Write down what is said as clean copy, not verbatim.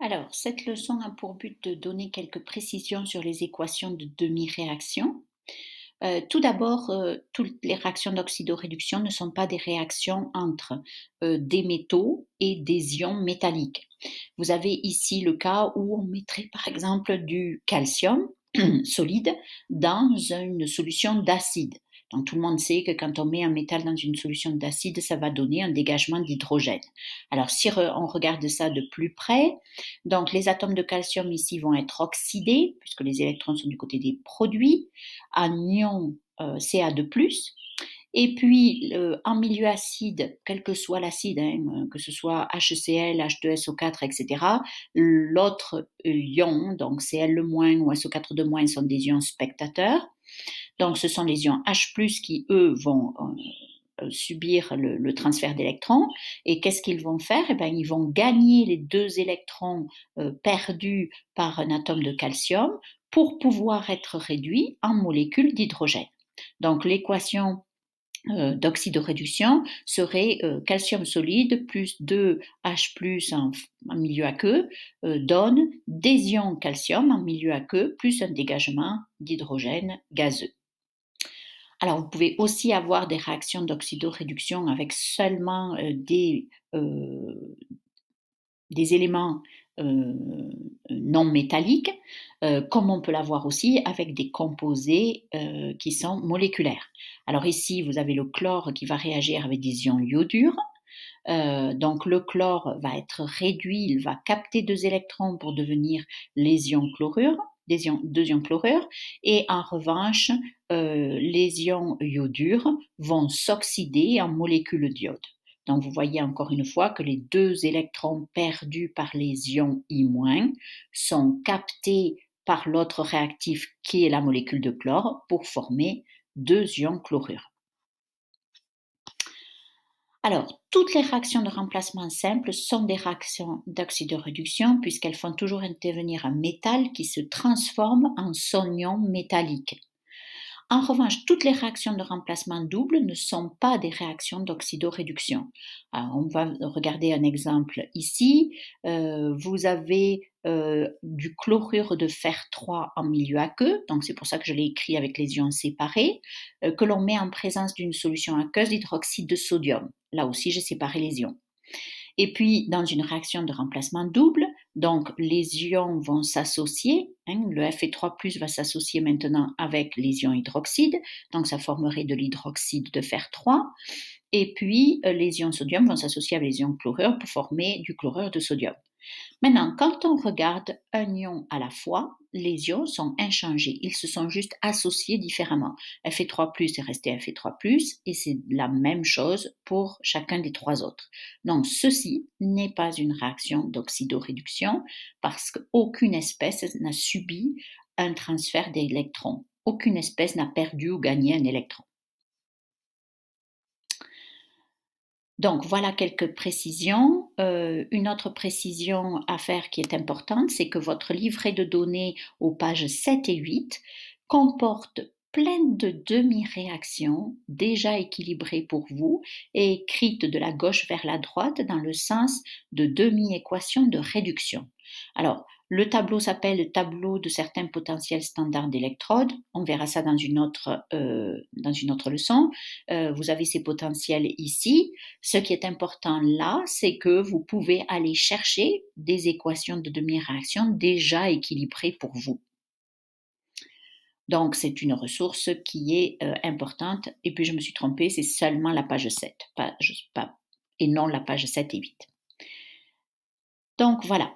Alors, cette leçon a pour but de donner quelques précisions sur les équations de demi-réaction. Tout d'abord, toutes les réactions d'oxydoréduction ne sont pas des réactions entre des métaux et des ions métalliques. Vous avez ici le cas où on mettrait par exemple du calcium solide dans une solution d'acide. Donc tout le monde sait que quand on met un métal dans une solution d'acide, ça va donner un dégagement d'hydrogène. Alors si on regarde ça de plus près, donc les atomes de calcium ici vont être oxydés puisque les électrons sont du côté des produits, anion Ca2+. Et puis, en milieu acide, quel que soit l'acide, que ce soit HCl, H2SO4, etc., l'autre ion, donc Cl- ou SO4- sont des ions spectateurs. Donc, ce sont les ions H+, qui, eux, vont subir le transfert d'électrons. Et qu'est-ce qu'ils vont faire? Eh bien, ils vont gagner les 2 électrons perdus par un atome de calcium pour pouvoir être réduits en molécules d'hydrogène. Donc, l'équation d'oxydoréduction serait calcium solide plus 2H+ en milieu aqueux donne des ions calcium en milieu aqueux plus un dégagement d'hydrogène gazeux. Alors, vous pouvez aussi avoir des réactions d'oxydoréduction avec seulement des éléments non métalliques, comme on peut l'avoir aussi avec des composés qui sont moléculaires. Alors ici, vous avez le chlore qui va réagir avec des ions iodures. Donc le chlore va être réduit, il va capter 2 électrons pour devenir les ions chlorure, 2 ions chlorure, et en revanche, les ions iodures vont s'oxyder en molécules d'iode. Donc vous voyez encore une fois que les 2 électrons perdus par les ions I- sont captés par l'autre réactif qui est la molécule de chlore pour former 2 ions chlorure. Alors, toutes les réactions de remplacement simples sont des réactions d'oxydoréduction puisqu'elles font toujours intervenir un métal qui se transforme en son ion métallique. En revanche, toutes les réactions de remplacement double ne sont pas des réactions d'oxydoréduction. Alors, on va regarder un exemple ici. Vous avez du chlorure de fer 3 en milieu aqueux, donc c'est pour ça que je l'ai écrit avec les ions séparés, que l'on met en présence d'une solution aqueuse d'hydroxyde de sodium. Là aussi, j'ai séparé les ions. Et puis, dans une réaction de remplacement double, donc les ions vont s'associer, le Fe3+ va s'associer maintenant avec les ions hydroxydes, donc ça formerait de l'hydroxyde de fer 3, et puis les ions sodium vont s'associer avec les ions chlorure pour former du chlorure de sodium. Maintenant, quand on regarde un ion à la fois, les ions sont inchangés, ils se sont juste associés différemment. Fe3+ est resté Fe3+, et c'est la même chose pour chacun des 3 autres. Donc, ceci n'est pas une réaction d'oxydoréduction parce qu'aucune espèce n'a subi un transfert d'électrons. Aucune espèce n'a perdu ou gagné un électron. Donc voilà quelques précisions. Une autre précision à faire qui est importante, c'est que votre livret de données aux pages 7 et 8 comporte plein de demi-réactions déjà équilibrées pour vous et écrites de la gauche vers la droite dans le sens de demi-équations de réduction. Alors, le tableau s'appelle le tableau de certains potentiels standards d'électrodes. On verra ça dans une autre leçon. Vous avez ces potentiels ici. Ce qui est important là, c'est que vous pouvez aller chercher des équations de demi-réaction déjà équilibrées pour vous. Donc, c'est une ressource qui est importante. Et puis, je me suis trompée, c'est seulement la page 7, et non la page 7 et 8. Donc, voilà.